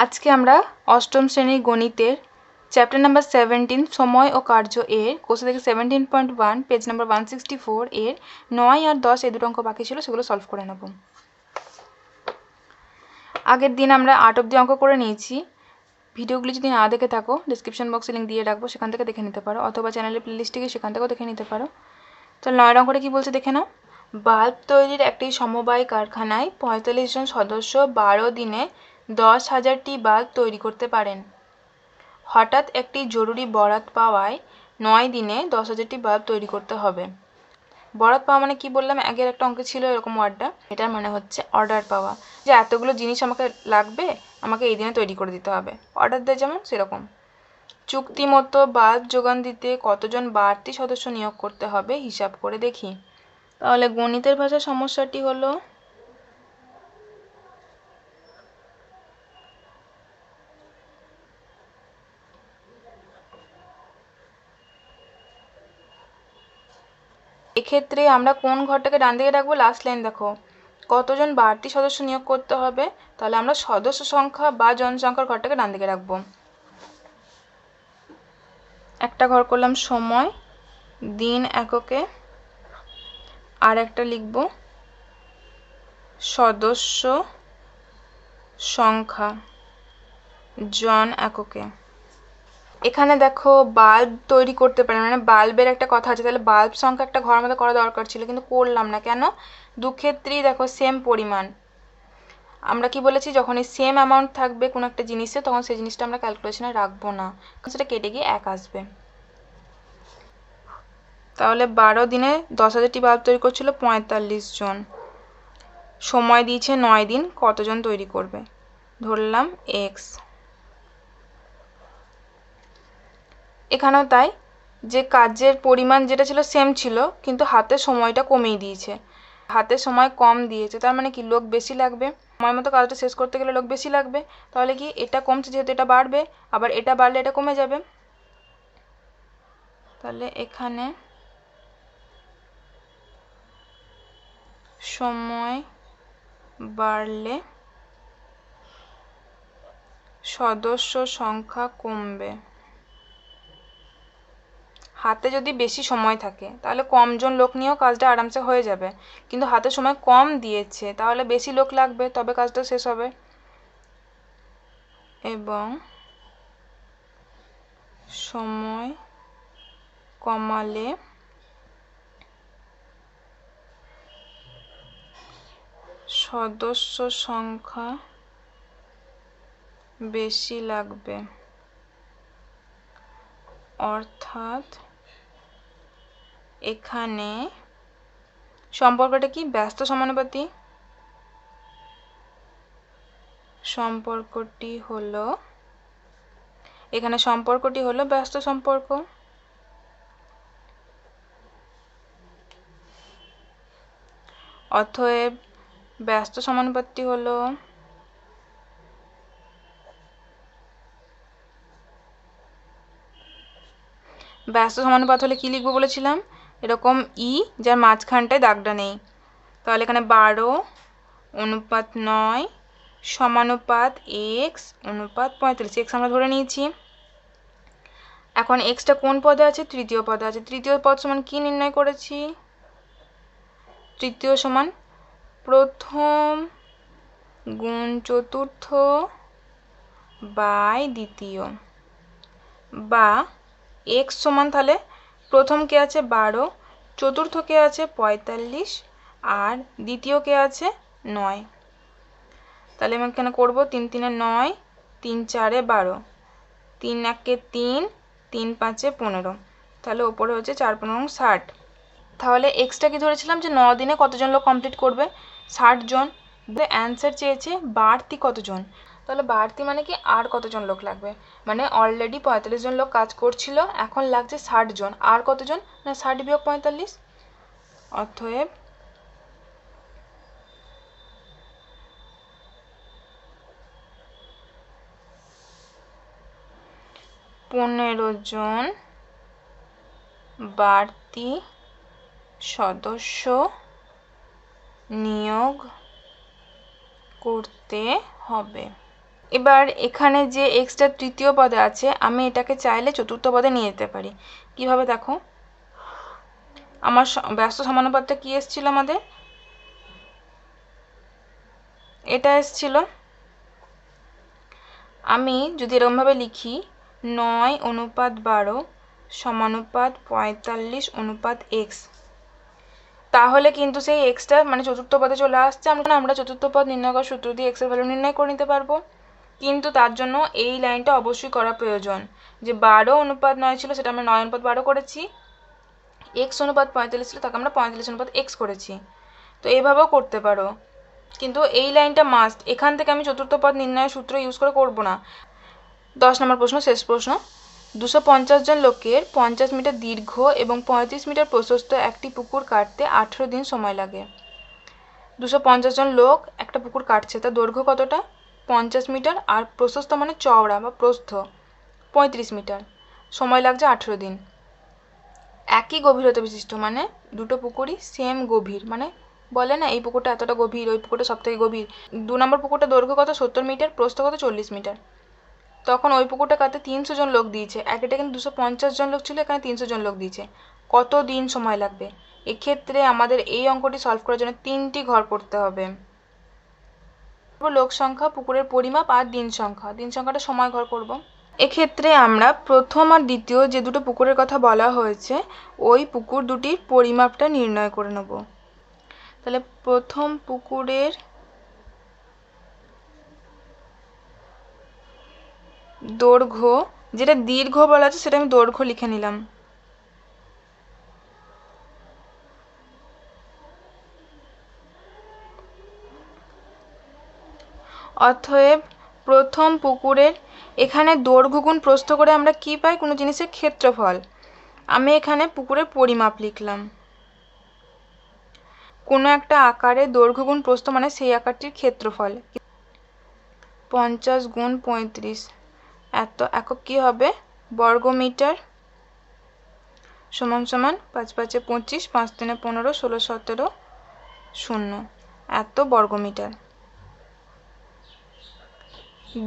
আজকে আমরা অষ্টম শ্রেণীর গণিতের চ্যাপ্টার নাম্বার 17 সময় ও কার্য এর কোশ্চেন থেকে 17.1 পেজ নাম্বার 164 এর 9 আর 10 এই দুটো অঙ্ক বাকি ছিল, সেগুলো সলভ করে নেব। আগের দিন আমরা 8 অবধি অঙ্ক করে নিয়েছি। ভিডিওগুলি যদি না দেখে থাকো ডিসক্রিপশন বক্সে লিঙ্ক দিয়ে রাখবো, সেখান থেকে দেখে নিতে পারো, অথবা চ্যানেলের প্লেলিস্টে গিয়ে সেখান থেকেও দেখে নিতে পারো। তো 9 অঙ্কটা কী বলছে দেখে নাও। বাল্ব তৈরির একটি সমবায় কারখানায় 45 জন সদস্য 12 দিনে 10,000টি বাল্ব তৈরি করতে পারেন। হঠাৎ একটি জরুরি বরাত পাওয়ায় 9 দিনে 10,000টি বাল্ব তৈরি করতে হবে। বরাত পাওয়া মানে কি বললাম, আগের একটা অঙ্কে ছিল এরকম ওয়ার্ডটা, এটার মানে হচ্ছে অর্ডার পাওয়া, যে এতগুলো জিনিস আমাকে লাগবে, আমাকে এই দিনে তৈরি করে দিতে হবে, অর্ডার দেয় যেমন সেরকম। চুক্তি মতো বাল্ব যোগান দিতে কতজন বাড়তি সদস্য নিয়োগ করতে হবে হিসাব করে দেখি। তাহলে গণিতের ভাষার সমস্যাটি হলো এক্ষেত্রে আমরা কোন ঘরটাকে ডান দিকে রাখবো, লাস্ট লাইন দেখো, কতজন বাড়তি সদস্য নিয়োগ করতে হবে, তাহলে আমরা সদস্য সংখ্যা বা জনসংখ্যার ঘরটাকে ডান দিকে রাখবো। একটা ঘর করলাম সময় দিন এককে, আর একটা লিখব সদস্য সংখ্যা জন এককে। এখানে দেখো বাল্ব তৈরি করতে পারে, মানে বাল্বের একটা কথা আছে, তাহলে বাল্ব সংখ্যা একটা ঘরের মধ্যে করা দরকার ছিল, কিন্তু করলাম না কেন, দুক্ষেত্রেই দেখো সেম পরিমাণ। আমরা কি বলেছি, যখন এই সেম অ্যামাউন্ট থাকবে কোনো একটা জিনিসে তখন সেই জিনিসটা আমরা ক্যালকুলেশনে রাখবো না, সেটা কেটে গিয়ে 1 আসবে। তাহলে 12 দিনে 10,000টি বাল্ব তৈরি করছিল 45 জন, সময় দিয়েছে 9 দিন, কতজন তৈরি করবে, ধরলাম এক্স। এখানেও তাই, যে কাজের পরিমাণ যেটা ছিল সেম ছিল, কিন্তু হাতে সময়টা কমিয়ে দিয়েছে, হাতে সময় কম দিয়েছে, তার মানে কি লোক বেশি লাগবে, সময় মতো কাজটা শেষ করতে গেলে লোক বেশি লাগবে। তাহলে কি এটা কমছে যেহেতু এটা বাড়বে, আবার এটা বাড়লে এটা কমে যাবে। তাহলে এখানে সময় বাড়লে সদস্য সংখ্যা কমবে। হাতে যদি বেশি সময় থাকে তাহলে কমজন লোক নিয়েও কাজটা আরামসে হয়ে যাবে, কিন্তু হাতে সময় কম দিয়েছে তাহলে বেশি লোক লাগবে, তবে কাজটা শেষ হবে। এবং সময় কমালে সদস্য সংখ্যা বেশি লাগবে, অর্থাৎ এখানে সম্পর্কটা কি, ব্যস্ত সমানুপাতি। সম্পর্কটি হলো, এখানে সম্পর্কটি হলো ব্যস্ত সম্পর্ক। অতএব ব্যস্ত সমানুপাতি হলো ব্যস্ত সমানুপাত হলে কি লিখবো বলেছিলাম, এরকম ই যার মাঝখানটায় দাগটা নেই। তাহলে এখানে 12:9 সমানুপাত এক্স অনুপাত 45, এক্স আমরা ধরে নিয়েছি। এখন এক্সটা কোন পদে আছে, তৃতীয় পদে আছে। তৃতীয় পদ সমান কি নির্ণয় করেছি, তৃতীয় সমান প্রথম গুণ চতুর্থ বাই দ্বিতীয়, বা এক্স সমান তাহলে প্রথম কে আছে 12, চতুর্থ কে আছে 45, আর দ্বিতীয় কে আছে 9। তাহলে আমি এখানে করবো 3 3 9, 3 4 12, 3 1 3, 3 5 15, তাহলে ওপরে হচ্ছে 4 15 60। তাহলে এক্সটা কি ধরেছিলাম যে 9 দিনে কতজন লোক কমপ্লিট করবে, 60 জন। অ্যান্সার চেয়েছে বাড়তি কতজন, তাহলে বাড়তি মানে কি আর কতজন লোক লাগবে, মানে অলরেডি 45 জন লোক কাজ করছিল, এখন লাগছে 60 জন, আর কতজন না 60 বিয়োগ 45, অতএব 15 জন বাড়তি সদস্য নিয়োগ করতে হবে। এবার এখানে যে এক্সটা তৃতীয় পদে আছে আমি এটাকে চাইলে চতুর্থ পদে নিয়ে যেতে পারি। কিভাবে দেখো, আমার ব্যস্ত সমানুপাতটা কি এসেছিল আমাদের, এটা এসেছিল। আমি যদি এরকমভাবে লিখি 9:12 সমানুপাত 45:x, তাহলে কিন্তু সেই এক্সটা মানে চতুর্থ পদে চলে আসছে। আমরা চতুর্থ পদ নির্ণয় করার সূত্র দিয়ে এক্সের ভ্যালু নির্ণয় করে নিতে পারবো। কিন্তু তার জন্য এই লাইনটা অবশ্যই করা প্রয়োজন, যে 12:9 ছিল সেটা আমরা 9:12 করেছি, x/45 ছিল তাকে আমরা 45:x করেছি। তো এইভাবেও করতে পারো, কিন্তু এই লাইনটা মাস্ট। এখান থেকে আমি চতুর্থ পদ নির্ণয়ের সূত্র ইউজ করে করবো না। 10 নম্বর প্রশ্ন, শেষ প্রশ্ন। 250 জন লোকের 50 মিটার দীর্ঘ এবং 35 মিটার প্রশস্ত একটি পুকুর কাটতে 18 দিন সময় লাগে। 250 জন লোক একটা পুকুর কাটছে, তার দৈর্ঘ্য কতটা, 50 মিটার, আর প্রশস্ত মানে চওড়া বা প্রস্থ 35 মিটার, সময় লাগছে 18 দিন। একই গভীরতা বিশিষ্ট মানে দুটো পুকুরই সেম গভীর, মানে বলে না এই পুকুরটা এতটা গভীর, ওই পুকুরটা সব থেকে গভীর। 2 নম্বর পুকুরটা দৈর্ঘ্য কত 70 মিটার, প্রস্থ কত 40 মিটার। তখন ওই পুকুরটা কাটতে 300 জন লোক দিয়েছে, এটা কিন্তু 250 জন লোক ছিল, এখানে 300 জন লোক দিয়েছে। কত দিন সময় লাগবে? এক্ষেত্রে আমাদের এই অঙ্কটি সলভ করার জন্য 3টি ঘর করতে হবে। লোক সংখ্যা, পুকুরের পরিমাপ আর দিন সংখ্যা। দিন সংখ্যাটা সময় ঘর করব। এক্ষেত্রে আমরা প্রথম আর দ্বিতীয় যে দুটো পুকুরের কথা বলা হয়েছে ওই পুকুর দুটির পরিমাপটা নির্ণয় করে নেব। তাহলে প্রথম পুকুরের দৈর্ঘ্য, যেটা দীর্ঘ বলা আছে সেটা আমি দৈর্ঘ্য লিখে নিলাম। অতএব প্রথম পুকুরের এখানে দৈর্ঘ্য গুণ প্রস্থ করে আমরা কি পাই, কোনো জিনিসের ক্ষেত্রফল। আমি এখানে পুকুরের পরিমাপ লিখলাম। কোনো একটা আকারে দৈর্ঘ্য গুণ প্রস্থ মানে সেই আকারটির ক্ষেত্রফল। 50 গুণ 35 এত একক কি হবে, বর্গমিটার, সমান সমান 5 5 25, 5 3 15, 16 17 0 এত বর্গমিটার।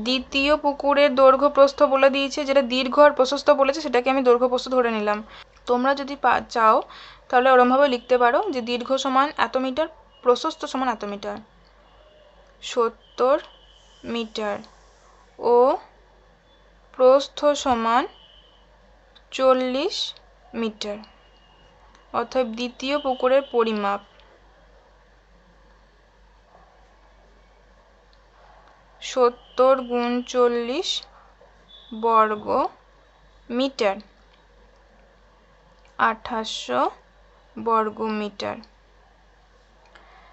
দ্বিতীয় পুকুরের দৈর্ঘ্য প্রস্থ বলে দিয়েছে, যেটা দীর্ঘ আর প্রশস্ত বলেছে সেটাকে আমি দৈর্ঘ্য প্রস্থ ধরে নিলাম। তোমরা যদি চাও তাহলে ওরমভাবে লিখতে পারো যে দীর্ঘ সমান এত মিটার, প্রশস্ত সমান এত মিটার, 70 মিটার ও প্রস্থ সমান 40 মিটার। অর্থাৎ দ্বিতীয় পুকুরের পরিমাপ 70 গুণ 40 বর্গ মিটার, 2800 বর্গ মিটার।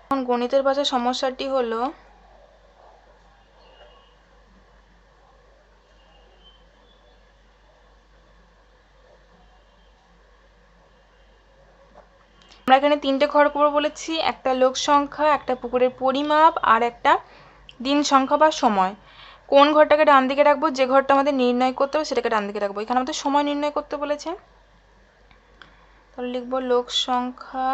এখন গণিতের ভাষায় সমস্যাটি হলো আমরা এখানে 3টে ঘর করবো বলেছি, একটা লোক সংখ্যা, একটা পুকুরের পরিমাপ আর একটা দিন সংখ্যা বা সময়। কোন ঘরটাকে ডান দিকে রাখবো, যে ঘরটা আমাদের নির্ণয় করতে হবে সেটাকে ডান দিকে রাখবো। এখানে আমাদের সময় নির্ণয় করতে বলেছে, তাহলে লিখবো লোক সংখ্যা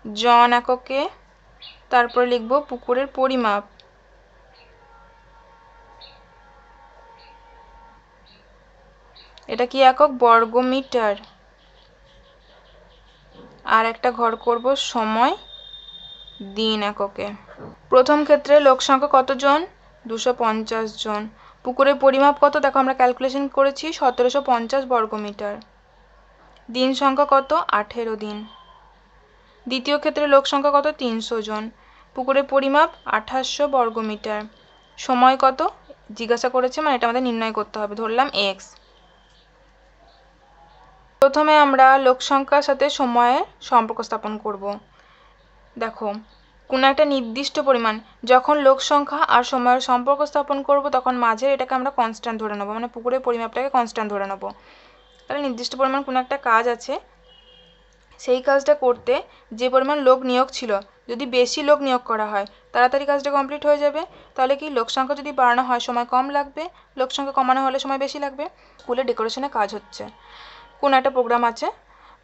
জন এককে, তারপরে লিখবো পুকুরের পরিমাপ, এটা কি একক, বর্গমিটার। আর একটা ঘর করব সময়, দিন এককে। প্রথম ক্ষেত্রে লোক সংখ্যা কতজন, 250 জন। পুকুরের পরিমাপ কত, দেখো আমরা ক্যালকুলেশন করেছি 1750 বর্গমিটার। দিন সংখ্যা কত, 18 দিন। দ্বিতীয় ক্ষেত্রে লোক সংখ্যা কত, 300 জন। পুকুরের পরিমাপ 2800 বর্গমিটার। সময় কত জিজ্ঞাসা করেছে, মানে এটা আমাদের নির্ণয় করতে হবে, ধরলাম x। প্রথমে আমরা লোক সংখ্যার সাথে সময়ের সম্পর্ক স্থাপন করব। দেখো কোনো একটা নির্দিষ্ট পরিমাণ, যখন লোক সংখ্যা আর সময়ের সম্পর্ক স্থাপন করব তখন মাঝের এটাকে আমরা কনস্ট্যান্ট ধরে নেব, মানে পুকুরের পরিমাপটাকে কনস্ট্যান্ট ধরে নেব। তাহলে নির্দিষ্ট পরিমাণ কোনো একটা কাজ আছে, সেই কাজটা করতে যে পরিমাণ লোক নিয়োগ ছিল, যদি বেশি লোক নিয়োগ করা হয় তাড়াতাড়ি কাজটা কমপ্লিট হয়ে যাবে। তাহলে কি, লোক সংখ্যা যদি বাড়ানো হয় সময় কম লাগবে, লোক সংখ্যা কমানো হলে সময় বেশি লাগবে। স্কুলে ডেকোরেশনে কাজ হচ্ছে, কোনো একটা প্রোগ্রাম আছে,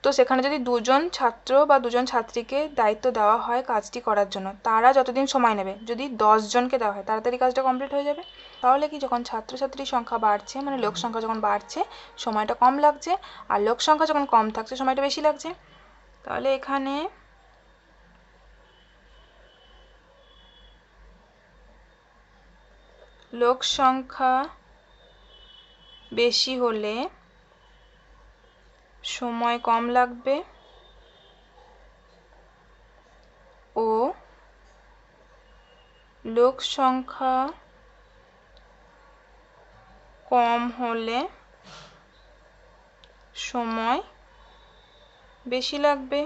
তো সেখানে যদি দুজন ছাত্র বা দুজন ছাত্রীকে দায়িত্ব দেওয়া হয় কাজটি করার জন্য, তারা যতদিন সময় নেবে, যদি 10 জনকে দেওয়া হয় তাড়াতাড়ি কাজটা কমপ্লিট হয়ে যাবে। তাহলে কি, যখন ছাত্রছাত্রীর সংখ্যা বাড়ছে মানে লোক সংখ্যা যখন বাড়ছে সময়টা কম লাগছে, আর লোক সংখ্যা যখন কম থাকছে সময়টা বেশি লাগছে। তাহলে এখানে লোক সংখ্যা বেশি হলে সময় কম লাগবে ও লোক সংখ্যা কম হলে সময় বেশি লাগবে।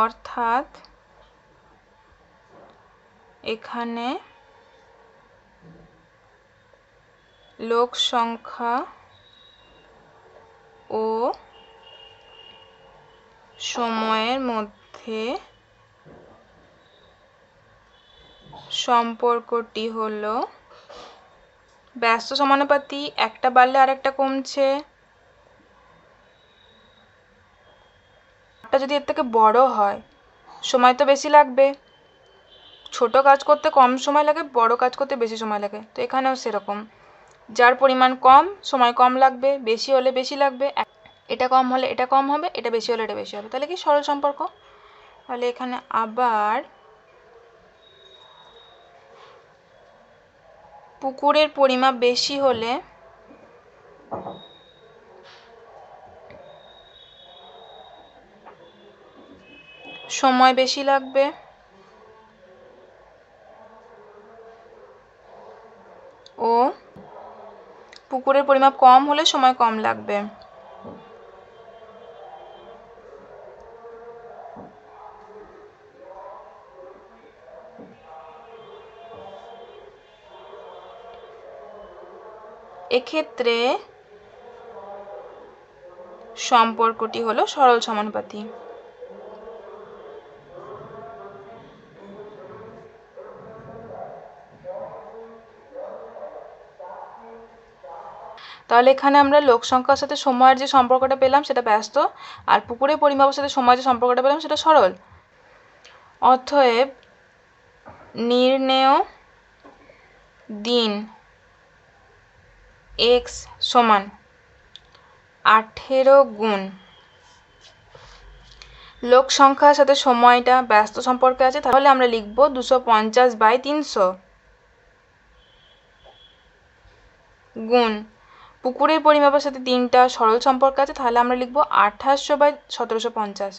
অর্থাৎ এখানে লোক সংখ্যা ও সময়ের মধ্যে সম্পর্কটি হলো ব্যস্ত সমানুপাতি, একটা বাড়লে আরেকটা কমছে। একটা যদি এর থেকে বড় হয় সময় তো বেশি লাগবে, ছোট কাজ করতে কম সময় লাগে, বড় কাজ করতে বেশি সময় লাগে। তো এখানেও সেরকম, যার পরিমাণ কম সময় কম লাগবে, বেশি হলে বেশি লাগবে, এটা কম হলে এটা কম হবে, এটা বেশি হলে এটা বেশি হবে। তাহলে কি সরল সম্পর্ক। তাহলে এখানে আবার পুকুরের পরিমাপ বেশি হলে সময় বেশি লাগবে ও পুকুরের পরিমাপ কম হলে সময় কম লাগবে। এক্ষেত্রে সম্পর্কটি হলো সরল সমানুপাতি। তাহলে এখানে আমরা লোক সংখ্যার সাথে সময়ের যে সম্পর্কটা পেলাম সেটা ব্যস্ত, আর পুকুরের পরিমাপের সাথে সময়ের যে সম্পর্কটা পেলাম সেটা সরল। অতএব নির্ণেয় দিন x সমান 18 গুণ লোক সংখ্যার সাথে সময়টা ব্যস্ত সম্পর্কে আছে, তাহলে আমরা লিখব 250/300 গুণ পুকুরের পরিমাপের সাথে দিনটা সরল সম্পর্ক আছে, তাহলে আমরা লিখব 2800/1750।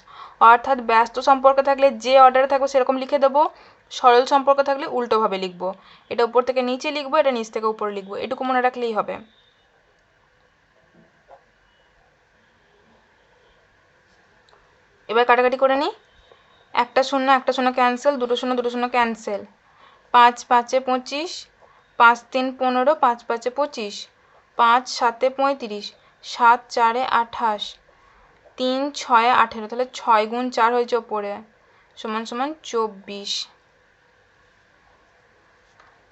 অর্থাৎ ব্যস্ত সম্পর্ক থাকলে যে অর্ডারে থাকবে সেরকম লিখে দেবো, সরল সম্পর্ক থাকলে উল্টোভাবে লিখব, এটা উপর থেকে নিচে লিখবো, এটা নিচ থেকে উপরে লিখবো, এটুকু মনে রাখলেই হবে। এবার কাটাকাটি করে নিই। একটা শূন্য ক্যান্সেল, দুটো শূন্য ক্যান্সেল, 5 5 25, 5 3 15, 5 5 25, 5 7 35, 7 4 28, 3 6 18, তাহলে 6 গুণ 4 হয়েছে ওপরে সমান সমান 24।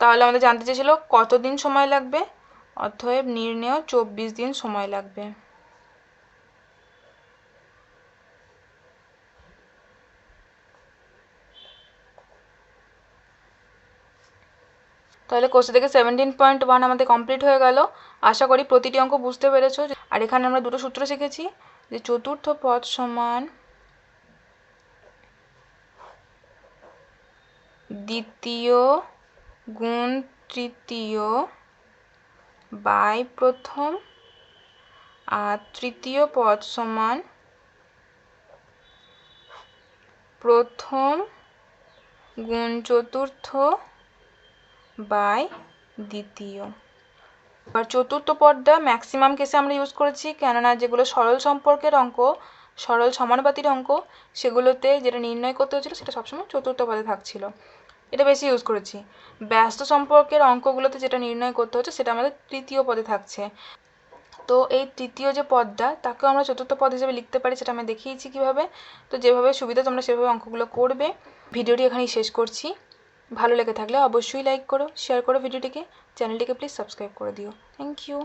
তাহলে আমাদের জানতে চেয়েছিল কতদিন সময় লাগবে, অতএব নির্ণেয় 24 দিন সময় লাগবে। তাহলে কোর্সে থেকে 17.1 আমাদের কমপ্লিট হয়ে গেল। আশা করি প্রতিটি অঙ্ক বুঝতে পেরেছো। আর এখানে আমরা দুটো সূত্র শিখেছি, যে চতুর্থ পদ সমান দ্বিতীয় গুণ তৃতীয় বাই প্রথম, আর তৃতীয় পদ সমান প্রথম গুণ চতুর্থ বাই দ্বিতীয়। আর চতুর্থ পদটা ম্যাক্সিমাম কেসে আমরা ইউজ করেছি, কেননা যেগুলো সরল সম্পর্কের অঙ্ক, সরল সমানুপাতির অঙ্ক, সেগুলোতে যেটা নির্ণয় করতে হচ্ছিল সেটা সবসময় চতুর্থ পদে থাকছিল, এটা বেশি ইউজ করেছি। ব্যস্ত সম্পর্কের অঙ্কগুলোতে যেটা নির্ণয় করতে হচ্ছে সেটা আমাদের তৃতীয় পদে থাকছে। তো এই তৃতীয় যে পদটা তাকেও আমরা চতুর্থ পদ হিসেবে লিখতে পারি, সেটা আমি দেখিয়েছি কীভাবে। তো যেভাবে সুবিধা তোমরা সেভাবে অঙ্কগুলো করবে। ভিডিওটি এখানেই শেষ করছি। ভালো লেগে থাকলে অবশ্যই লাইক করো, শেয়ার করো ভিডিওটিকে, চ্যানেলটিকে প্লিজ সাবস্ক্রাইব করে দিও। Thank you.